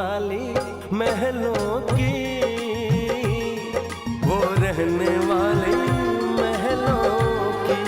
वाली महलों की, वो रहने वाली महलों की।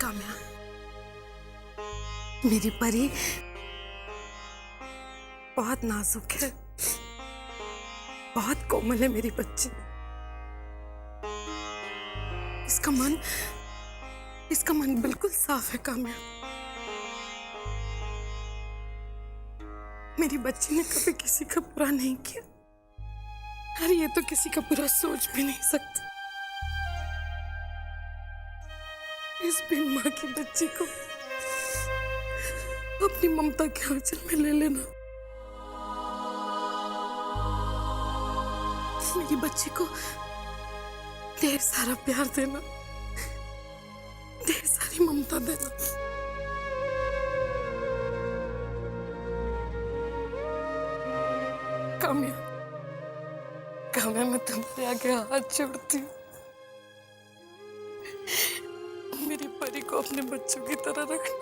काम्या, मेरी परी बहुत नाजुक है, बहुत कोमल है मेरी बच्ची। इसका मन बिल्कुल साफ है काम्या। मेरी बच्ची ने कभी किसी का बुरा नहीं किया, और ये तो किसी का बुरा सोच भी नहीं सकती। इस बिन माँ की बच्ची को अपनी ममता के आंचल में ले लेना। मेरी बच्ची को ढेर सारा प्यार देना, ढेर सारी ममता देना। काम्या, काम्या, मैं तुमसे आगे हाथ जोड़ती हूँ। मेरी परी को अपने बच्चों की तरह रखना।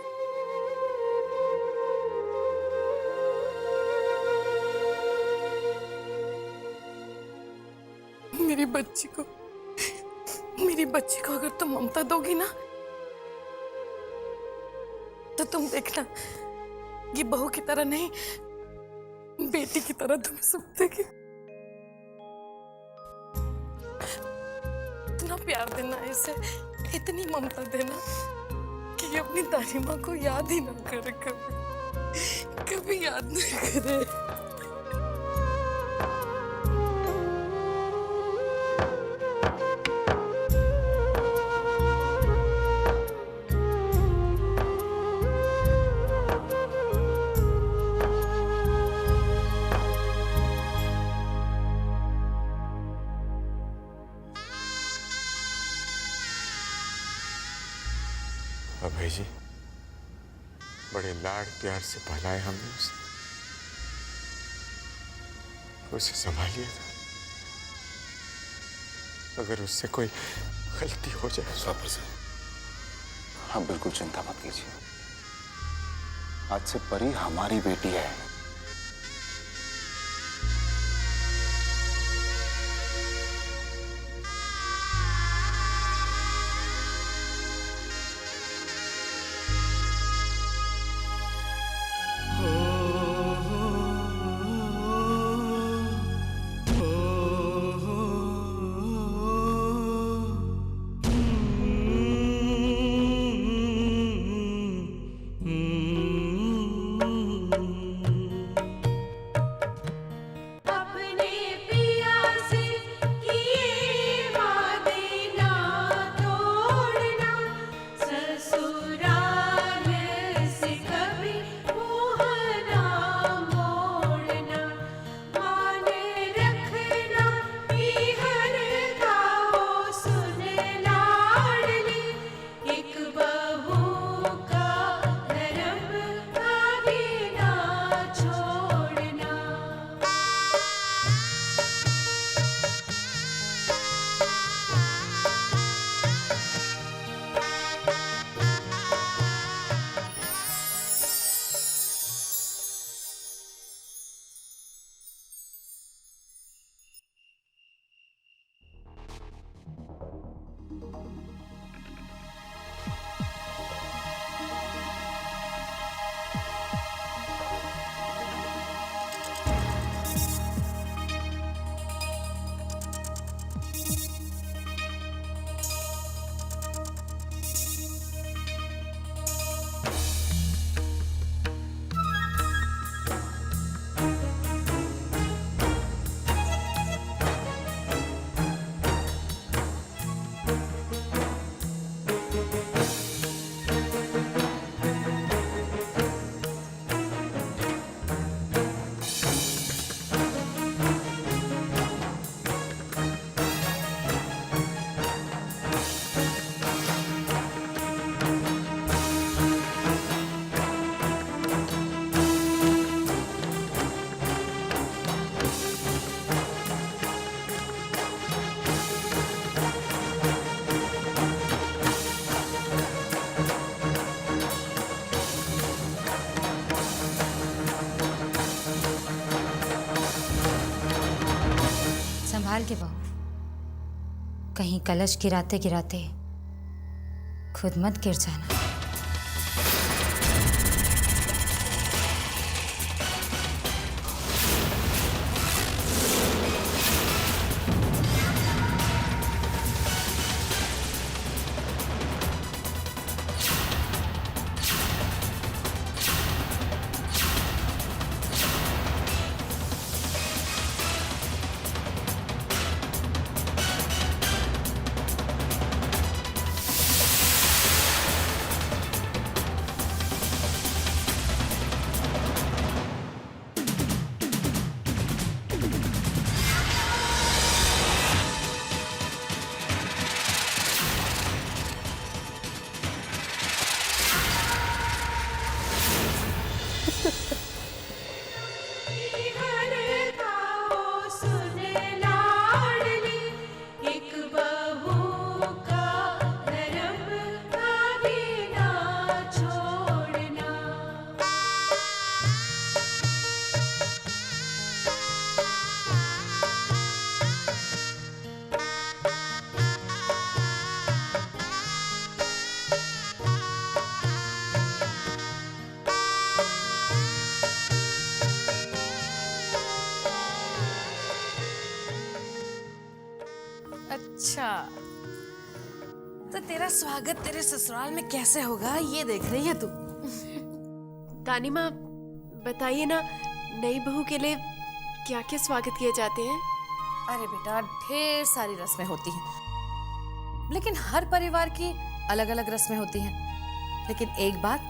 मेरी बच्ची को अगर तुम ममता दोगी ना, तो तुम देखना, ये बहू की तरह नहीं, बेटी की तरह तुम्हें सुख देगी। इतना प्यार देना इसे, इतनी ममता देना कि ये अपनी दादी माँ को याद ही ना करे, कभी याद नहीं करे। अभय जी, बड़े लाड प्यार से पहलाए हमने उसे संभालिए था। अगर उससे कोई गलती हो जाए। स्वापर से आप बिल्कुल चिंता मत कीजिए। आज से परी हमारी बेटी है। संभाल के बहू, कहीं कलश गिराते गिराते खुद मत गिर जाना। अच्छा, तो तेरा स्वागत तेरे ससुराल में कैसे होगा ये देख रही है तू? दानी माँ बताइए ना, नई बहू के लिए क्या क्या स्वागत किए जाते हैं? अरे बेटा, ढेर सारी रस्में होती हैं, लेकिन हर परिवार की अलग अलग रस्में होती हैं। लेकिन एक बात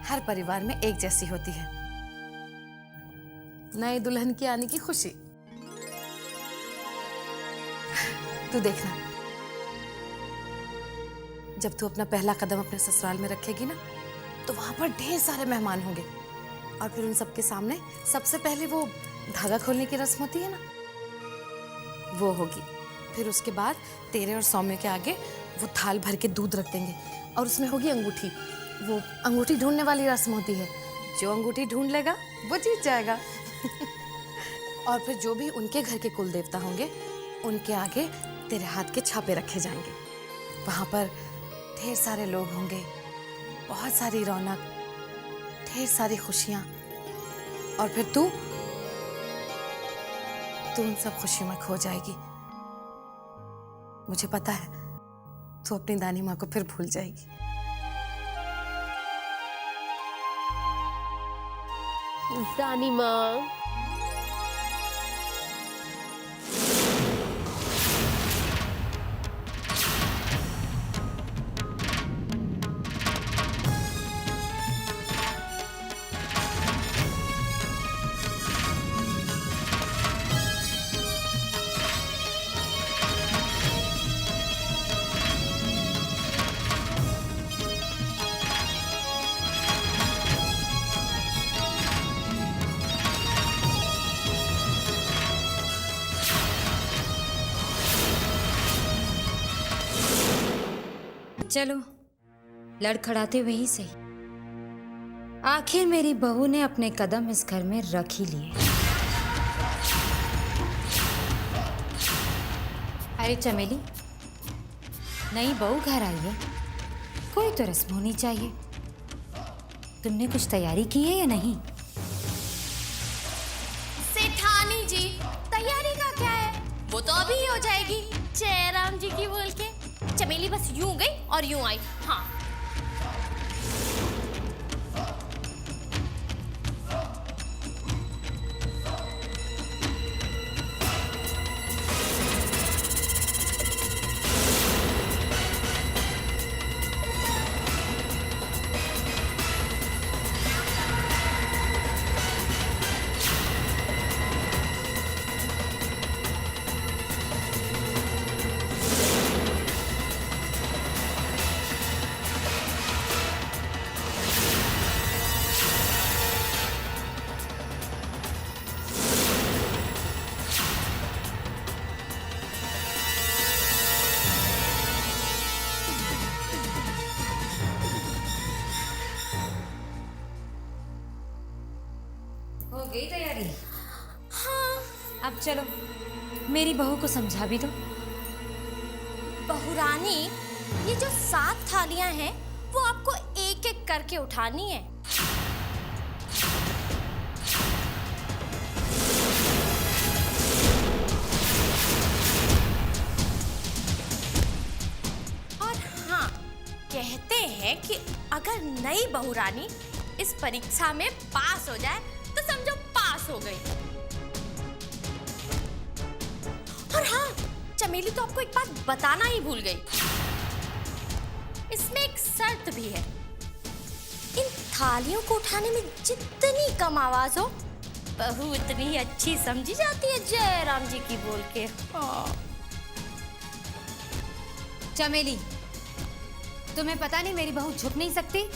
हर परिवार में एक जैसी होती है, नए दुल्हन की आने की खुशी। तू देखना, जब तू अपना पहला कदम अपने ससुराल में रखेगी ना, तो वहां पर ढेर सारे मेहमान होंगे और फिर उन सबके सामने सबसे पहले वो धागा खोलने की रस्म होती है ना, वो होगी। फिर उसके बाद तेरे और सौम्य के आगे वो थाल भर के दूध रख देंगे और उसमें होगी अंगूठी। वो अंगूठी ढूंढने वाली रस्म होती है, जो अंगूठी ढूंढ लेगा वो जीत जाएगा। और फिर जो भी उनके घर के कुल देवता होंगे, उनके आगे तेरे हाथ के छापे रखे जाएंगे। वहां पर ढेर सारे लोग होंगे, बहुत सारी रौनक, ढेर सारी खुशियां। और फिर तू उन सब खुशियों में खो जाएगी। मुझे पता है तू अपनी दानी माँ को फिर भूल जाएगी। दानी माँ, चलो लड़खड़ाते हुए ही सही, आखिर मेरी बहू ने अपने कदम इस घर में रख ही लिए। अरे चमेली, नई बहू घर आई है, कोई तो रस्म होनी चाहिए। तुमने कुछ तैयारी की है या नहीं? सेठानी जी, तैयारी का क्या है, वो तो अभी ही हो जाएगी। जयराम जी की बोल के चमेली बस यूं गई और यूं आई। हाँ, हो गई तैयारी? हाँ। अब चलो, मेरी बहू को समझा भी दो। बहुरानी, ये जो 7 थालियां हैं वो आपको एक एक करके उठानी है। और हाँ, कहते हैं कि अगर नई बहुरानी इस परीक्षा में पास हो जाए तो समझो पास हो गई। और हाँ, चमेली तो आपको एक बात बताना ही भूल गई। इसमें एक शर्त भी है। इन थालियों को उठाने में जितनी कम आवाज हो, बहू इतनी अच्छी समझी जाती है जयराम जी की बोल के। हाँ। चमेली, तुम्हें पता नहीं मेरी बहू झुक नहीं सकती?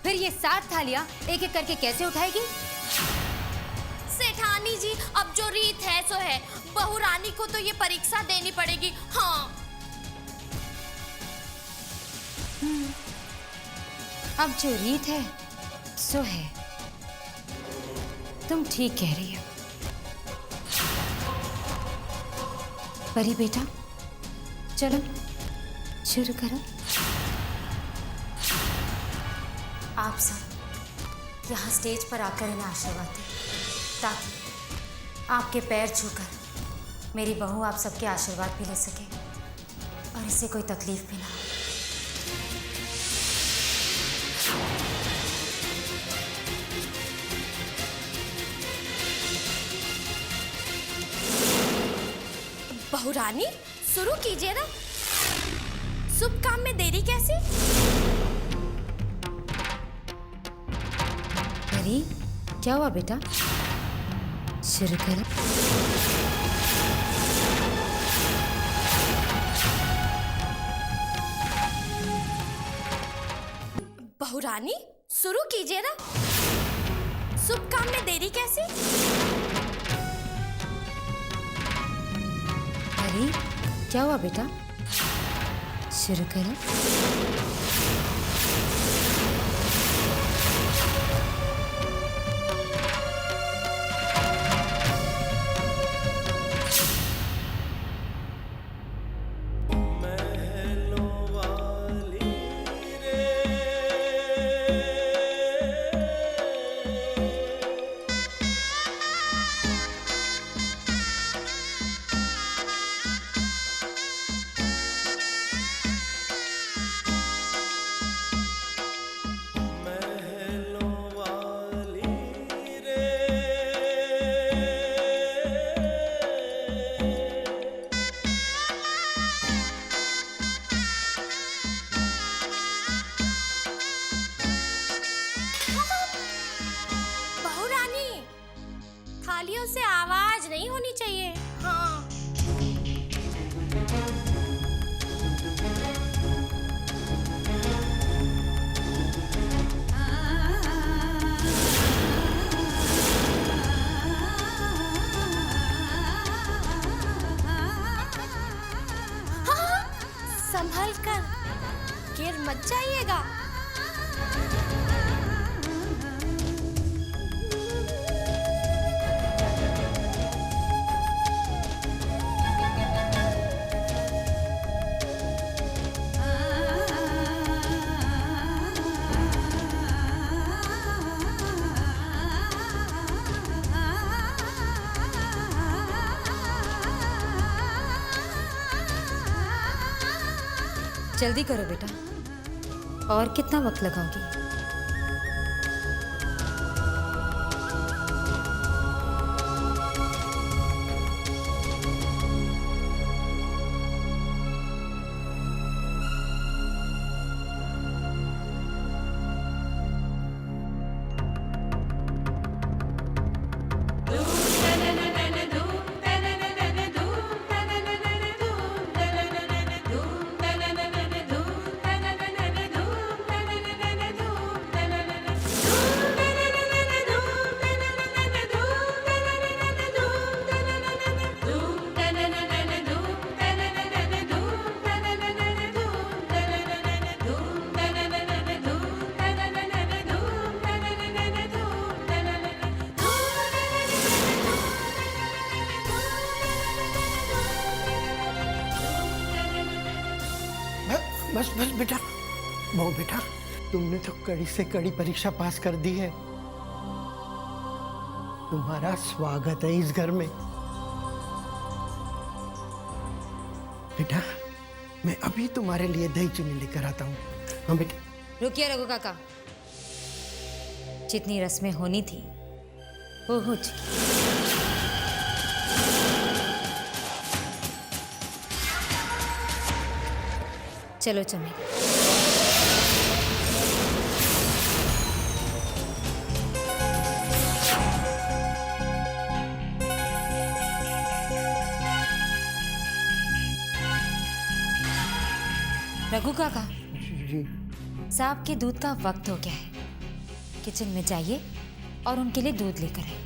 फिर ये 7 थालियां एक एक करके कैसे उठाएगी? सेठानी जी, अब जो रीत है सो है, बहुरानी को तो ये परीक्षा देनी पड़ेगी। हाँ। अब जो रीत है सो है। तुम ठीक कह रही हो। परी बेटा, चलो शुरू करो। आप सब यहाँ स्टेज पर आकर इन्हें आशीर्वाद दें, ताकि आपके पैर छूकर मेरी बहू आप सबके आशीर्वाद भी ले सके और इसे कोई तकलीफ भी ना हो। बहुरानी, शुरू कीजिए ना। शुभ काम में देरी कैसी? परी, क्या हुआ बेटा? शुरू करो। बहुरानी, शुरू कीजिए ना। शुभ काम में देरी कैसी? परी, क्या हुआ बेटा? शुरू करो। थालियों से आवाज नहीं होनी चाहिए। हाँ। हाँ, संभल कर, गिर मत जाइएगा। जल्दी करो बेटा, और कितना वक्त लगाओगी? बस बस बेटा, वो बेटा, तुमने तो कड़ी से कड़ी परीक्षा पास कर दी है। तुम्हारा स्वागत है इस घर में। बेटा, मैं अभी तुम्हारे लिए दही चीनी लेकर आता हूँ। हाँ बेटा। रुकिए रघु काका, जितनी रस्में होनी थी वो हो चुकी। चलो चमेली। रघु काका, जी। साहब के दूध का वक्त हो गया है, किचन में जाइए और उनके लिए दूध लेकर आइए।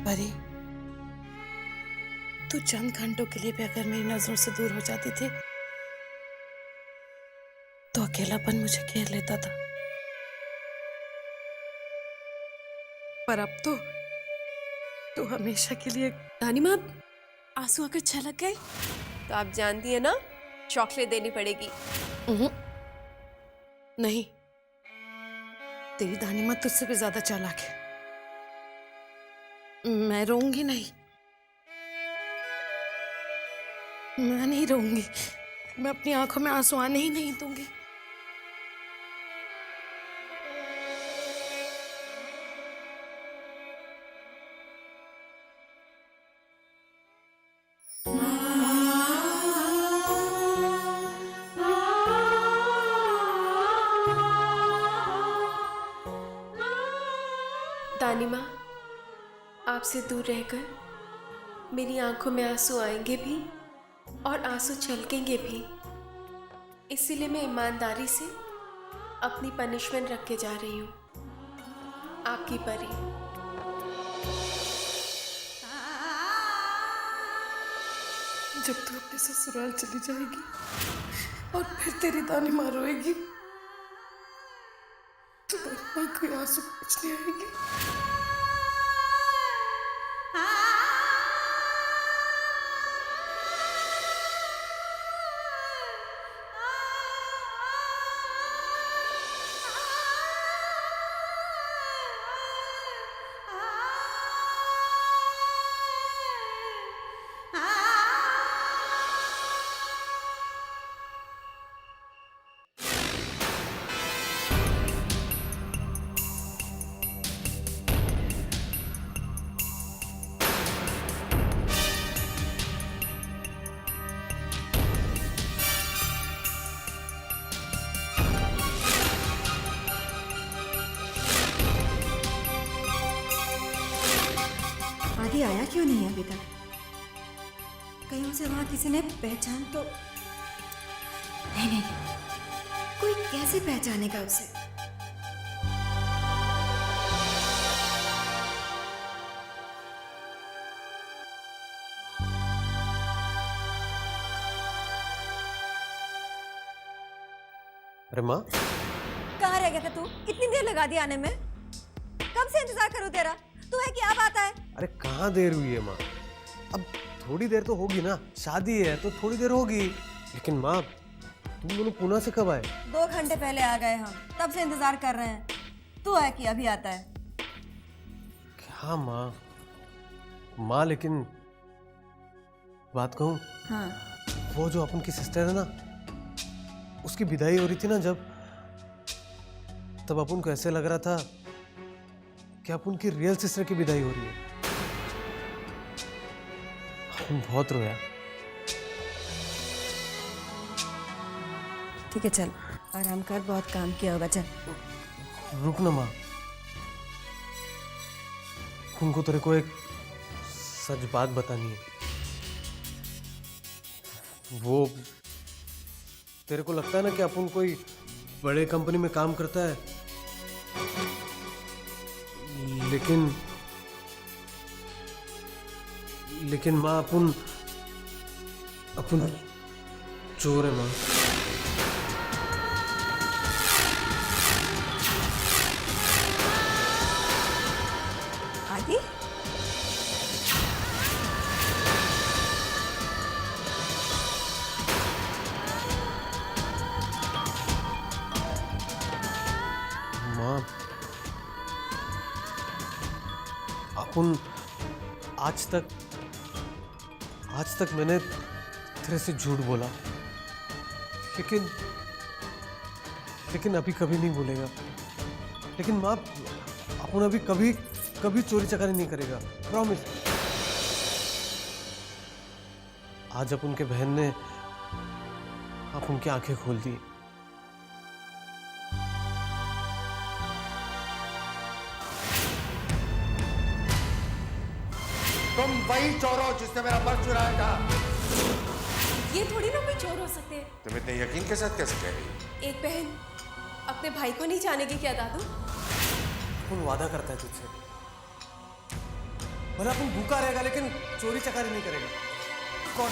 परी, तू चंद घंटों के लिए भी अगर मेरी नजरों से दूर हो जाती थी तो अकेलापन मुझे घेर लेता था, पर अब तो तू हमेशा के लिए। रानी माँ, आंसू अगर छलक गए तो आप जानती है ना, चॉकलेट देनी पड़ेगी। नहीं, तेरी दानी माँ तुझसे भी ज्यादा चालाक है। मैं रोऊंगी नहीं, मैं नहीं रोऊंगी, मैं अपनी आंखों में आंसू आने ही नहीं दूंगी। दानी माँ, आपसे दूर रहकर मेरी आंखों में आंसू आएंगे भी और आंसू छलकेंगे भी, इसीलिए मैं ईमानदारी से अपनी पनिशमेंट रख के जा रही हूँ। आपकी परी। जब तू अपने ससुराल चली जाएगी और फिर तेरी तानी मार रोएगी तो तेरी माँ कोई आंसू पोंछने आएगी। आदि आया क्यों नहीं अभी तक? कहीं उसे वहां किसी ने पहचान तो नहीं नहीं, कोई कैसे पहचानेगा उसे? अरे माँ, कहाँ रह गया था तू? इतनी देर लगा दी आने में। कब से इंतजार करूं तेरा? तू है कि अब आता है? अरे कहाँ देर हुई है माँ, अब थोड़ी देर तो होगी ना, शादी है तो थोड़ी देर होगी। लेकिन माँ, तुम दोनों पुणे से कब आए? 2 घंटे पहले आ गए हम, तब से इंतजार कर रहे हैं। तू है कि अभी आता है? क्या माँ, माँ लेकिन बात कहूँ, हाँ। वो जो अपन की सिस्टर है ना, उसकी विदाई हो रही थी ना जब, तब अपन को ऐसे लग रहा था कि अपन की रियल सिस्टर की विदाई हो रही है। अपन बहुत रोया। ठीक है चल आराम कर, बहुत काम किया होगा, चल। रुक ना माँ, उनको तेरे को एक सच बात बतानी है। वो तेरे को लगता है ना कि अपन कोई बड़े कंपनी में काम करता है, लेकिन माँ, अपन चोर है माँ। आदि? माँ, अपन आज तक मैंने तेरे से झूठ बोला, लेकिन अभी कभी नहीं बोलेगा। लेकिन माँ, अपन अभी कभी चोरी चकारी नहीं करेगा, प्रॉमिस। आज अपन के बहन ने अपन की आंखें खोल दी। तुम वही चोर हो जिसने मेरा पर्स चुराया था। ये थोड़ी ना कोई चोर हो सकते हैं। तुम इतने यकीन के साथ कैसे कह रही हो? एक बहन अपने भाई को नहीं जानेगी क्या दादू? अपन वादा करता है तुझसे, भले अपन भूखा रहेगा लेकिन चोरी चकारी नहीं करेगा। कौन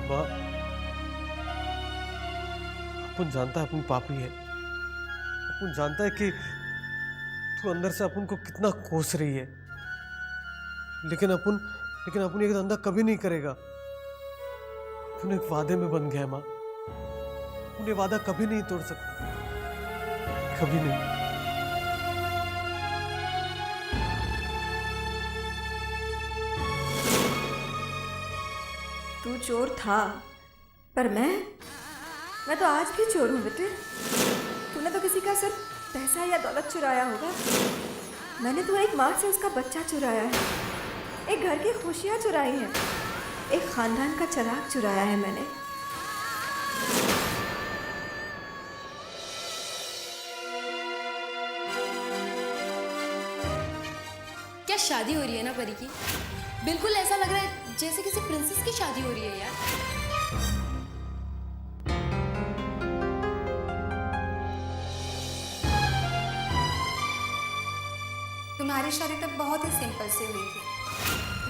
माँ, अपन जानता है अपन पापी है, अपन जानता है कि तू अंदर से अपन को कितना कोस रही है, लेकिन अपन ये धंधा कभी नहीं करेगा। अपन एक वादे में बन गया माँ, अपन ये वादा कभी नहीं तोड़ सकते, कभी नहीं। तू चोर था, पर मैं तो आज भी चोर हूँ बेटे। तूने तो किसी का सिर्फ पैसा या दौलत चुराया होगा, मैंने तो एक माँ से उसका बच्चा चुराया है, एक घर की खुशियाँ चुराई हैं, एक खानदान का चिराग चुराया है मैंने। क्या शादी हो रही है ना परी की? बिल्कुल ऐसा लग रहा है जैसे किसी प्रिंसेस की शादी हो रही है यार। तुम्हारी शादी तो बहुत ही सिंपल से हुई थी।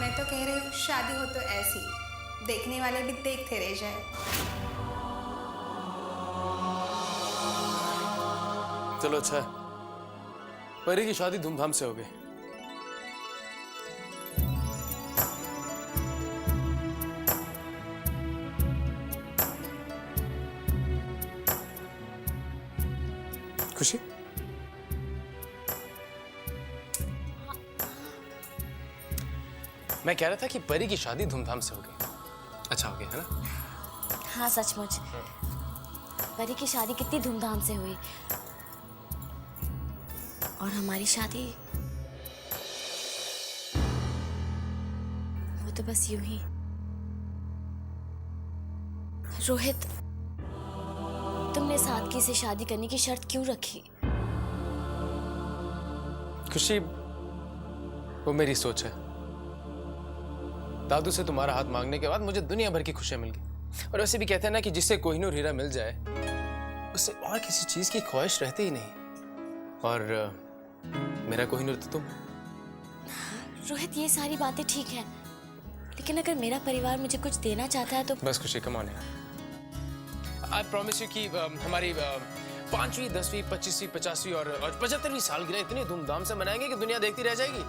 मैं तो कह रही हूँ शादी हो तो ऐसी, देखने वाले भी देखते रह जाए। चलो अच्छा है, परी की शादी धूमधाम से हो गई। खुशी, मैं कह रहा था कि परी की शादी धूमधाम से हो गई। अच्छा हो गया है ना? हाँ सचमुच, परी की शादी कितनी धूमधाम से हुई और हमारी शादी वो तो बस यूं ही। रोहित, तुमने सादगी से शादी करने की शर्त क्यों रखी? खुशी, वो मेरी सोच है। दादू से तुम्हारा हाथ मांगने के बाद मुझे दुनिया भर की खुशियां मिल गई। और वैसे भी कहते हैं ना कि जिससे कोहिनूर हीरा मिल जाए उससे और किसी चीज की ख्वाहिश रहती ही नहीं। और मेरा कोहिनूर तो तुम। रोहित, ये सारी बातें ठीक है, लेकिन अगर मेरा परिवार मुझे कुछ देना चाहता है तो बस खुशी, कम ऑन यार। आई प्रॉमिस यू कि हमारी 5वीं, 10वीं, 25वीं, 50वीं और 75वीं सालगिरह इतनी धूमधाम से मनाएंगे कि दुनिया देखती रह जाएगी।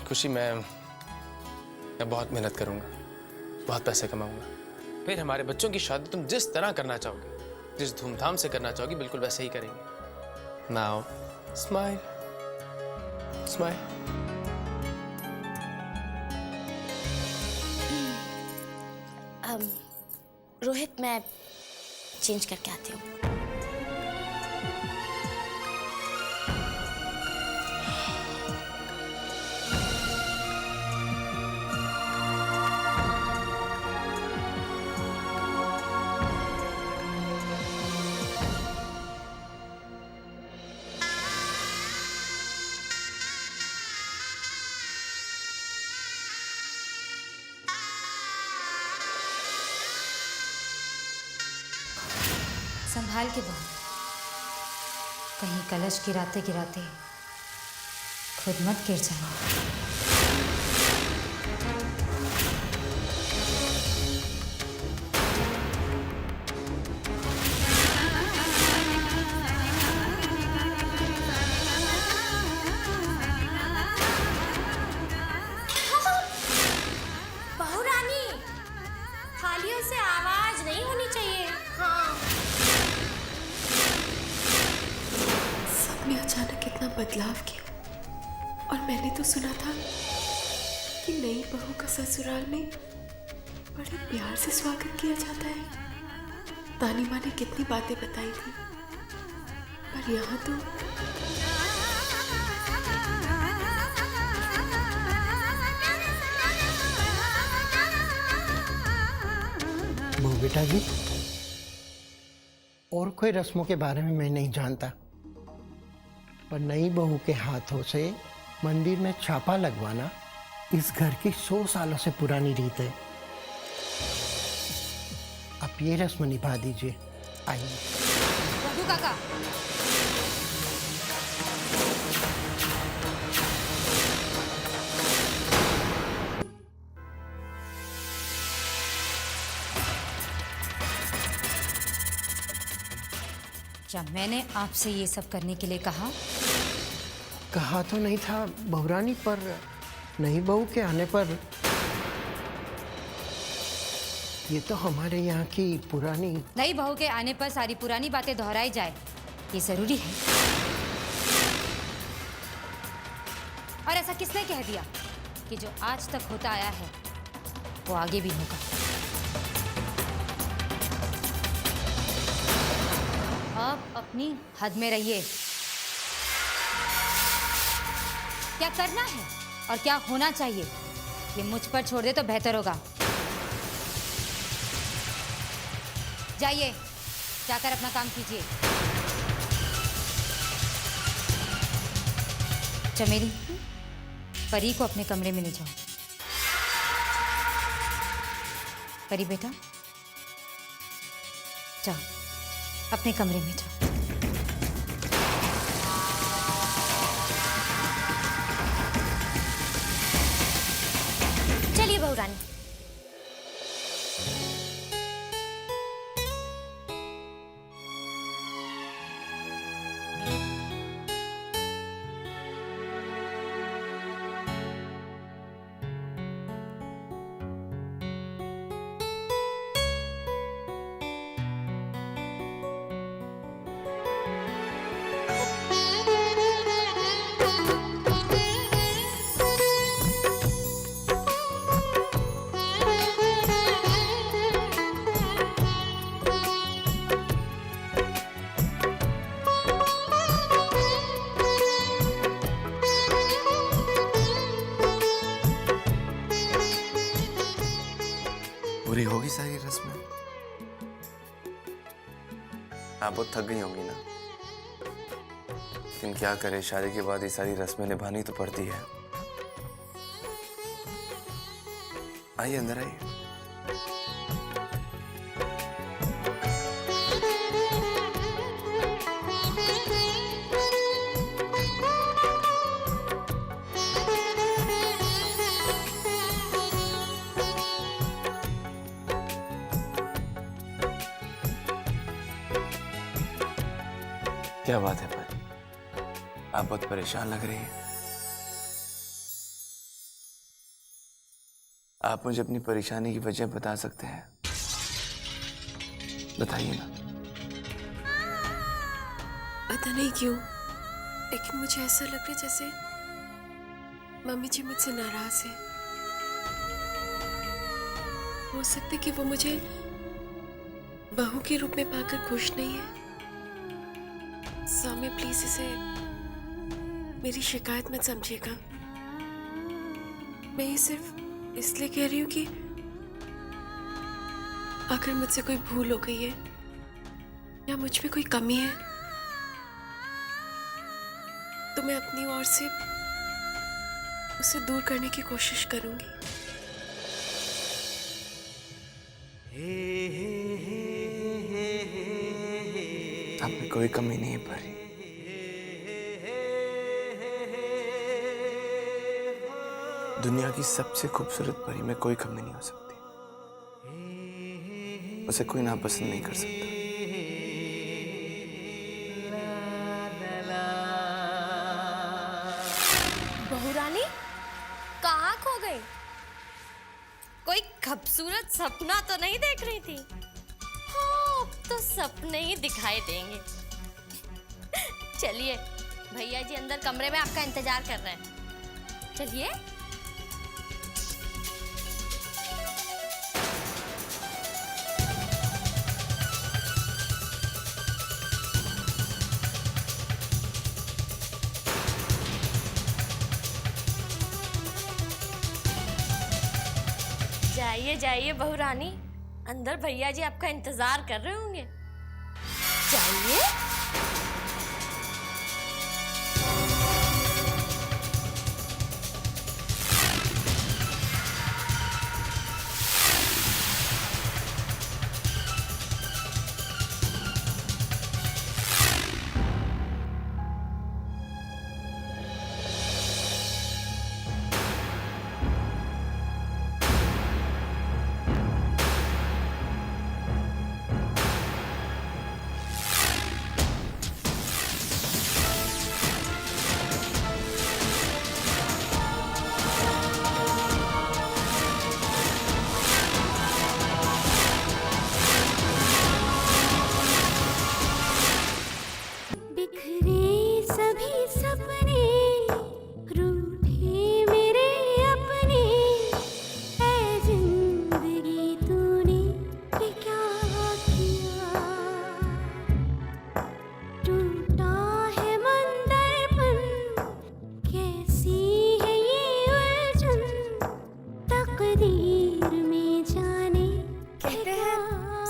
खुशी, मैं बहुत मेहनत करूंगा, बहुत पैसे कमाऊंगा, फिर हमारे बच्चों की शादी तुम जिस तरह करना चाहोगे, जिस धूमधाम से करना चाहोगी, बिल्कुल वैसे ही करेंगे। Now smile, smile. रोहित, मैं चेंज करके आती हूँ। संभाल के बहू, कहीं कलश गिराते गिराते खुद मत गिर जाना। बहू रानी, थालियों से आवाज नहीं होनी चाहिए। हाँ, सबने अचानक कितना बदलाव किया। और मैंने तो सुना था कि नई बहू का ससुराल में बड़े प्यार से स्वागत किया जाता है। तानी माँ ने कितनी बातें बताई थी, पर यहाँ तो बहू बेटा जी, और कोई रस्मों के बारे में मैं नहीं जानता, पर नई बहू के हाथों से मंदिर में छापा लगवाना इस घर की 100 सालों से पुरानी रीत है। आप ये रस्म निभा दीजिए। आइए। रघु काका, जब मैंने आपसे ये सब करने के लिए कहा तो नहीं था बहुरानी, पर नई बहू के आने पर ये तो हमारे यहाँ की पुरानी। नई बहू के आने पर सारी पुरानी बातें दोहराई जाए, ये जरूरी है? और ऐसा किसने कह दिया कि जो आज तक होता आया है वो आगे भी होगा? अब अपनी हद में रहिए। क्या करना है और क्या होना चाहिए ये मुझ पर छोड़ दे तो बेहतर होगा। जाइए, जाकर अपना काम कीजिए। चमेली, परी को अपने कमरे में ले जाओ। परी बेटा, जाओ अपने कमरे में जाओ। बहू रानी। पूरी होगी सारी रस्में? आप बहुत थक गई होंगी ना, लेकिन क्या करे, शादी के बाद ये सारी रस्में निभानी तो पड़ती है। आइए अंदर आइए। क्या बात है परी, आप बहुत परेशान लग रही हैं। आप मुझे अपनी परेशानी की वजह बता सकते हैं? बताइए ना। पता नहीं क्यों, लेकिन मुझे ऐसा लग रहा है जैसे मम्मी जी मुझसे नाराज है। हो सकता है कि वो मुझे बहू के रूप में पाकर खुश नहीं है। सौम्य प्लीज इसे मेरी शिकायत मत समझिएगा। मैं ये सिर्फ इसलिए कह रही हूँ कि अगर मुझसे कोई भूल हो गई है या मुझ में कोई कमी है तो मैं अपनी ओर से उसे दूर करने की कोशिश करूंगी। आप में कोई कमी नहीं है परी। दुनिया की सबसे खूबसूरत परी में कोई कमी नहीं हो सकती। उसे कोई नापसंद नहीं कर सकता। बहू रानी कहाँ खो गई? कोई खूबसूरत सपना तो नहीं देख रही थी? हाँ, तो सपने ही दिखाई देंगे। चलिए, भैया जी अंदर कमरे में आपका इंतजार कर रहे हैं। चलिए। जाइए जाइए बहू रानी, अंदर भैया जी आपका इंतजार कर रहे होंगे। जाइए।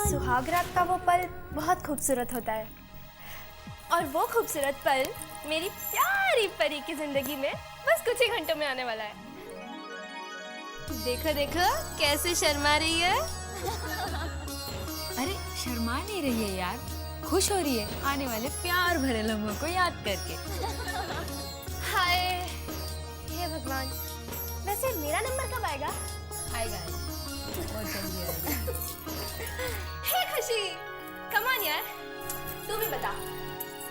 सुहागरात का वो पल बहुत खूबसूरत होता है, और वो खूबसूरत पल मेरी प्यारी परी की जिंदगी में बस कुछ ही घंटों में आने वाला है। देखो देखो कैसे शर्मा रही है। अरे शर्मा नहीं रही है यार, खुश हो रही है आने वाले प्यार भरे लम्हों को याद करके। हाय हे भगवान, वैसे मेरा नंबर कब आएगा? आएगा बहुत जल्दी आएगा। हे खुशी, कम ऑन यार, तू भी बता,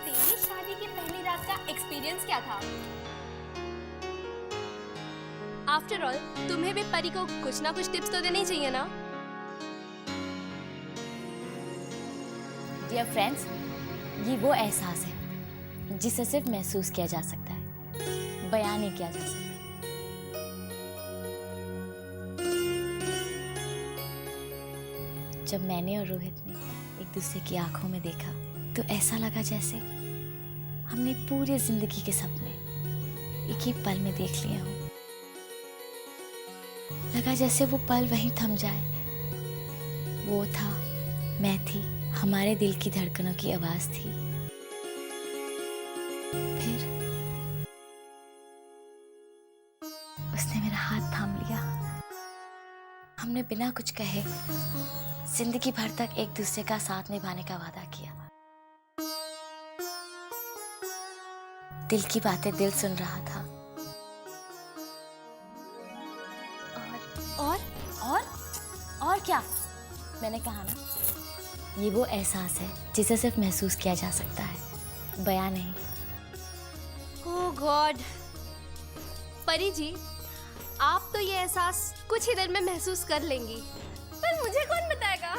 तेरी शादी की पहली रात का एक्सपीरियंस क्या था? आफ्टर ऑल तुम्हें भी परी को कुछ ना कुछ टिप्स तो देने चाहिए ना? डियर फ्रेंड्स, ये वो एहसास है जिसे सिर्फ महसूस किया जा सकता है, बयान नहीं किया जा सकता। जब मैंने और रोहित ने एक दूसरे की आंखों में देखा तो ऐसा लगा जैसे हमने पूरी जिंदगी के सपने एक ही पल में देख लिए हों। लगा जैसे वो पल वहीं थम जाए। वो था, मैं थी, हमारे दिल की धड़कनों की आवाज थी। फिर उसने मेरा हाथ थाम लिया। हमने बिना कुछ कहे जिंदगी भर तक एक दूसरे का साथ निभाने का वादा किया। दिल की बातें दिल सुन रहा था। और क्या? मैंने कहा ना, ये वो एहसास है जिसे सिर्फ महसूस किया जा सकता है, बयान नहीं। ओह गॉड, परी जी, आप तो ये एहसास कुछ ही देर में महसूस कर लेंगी, पर मुझे कौन बताएगा?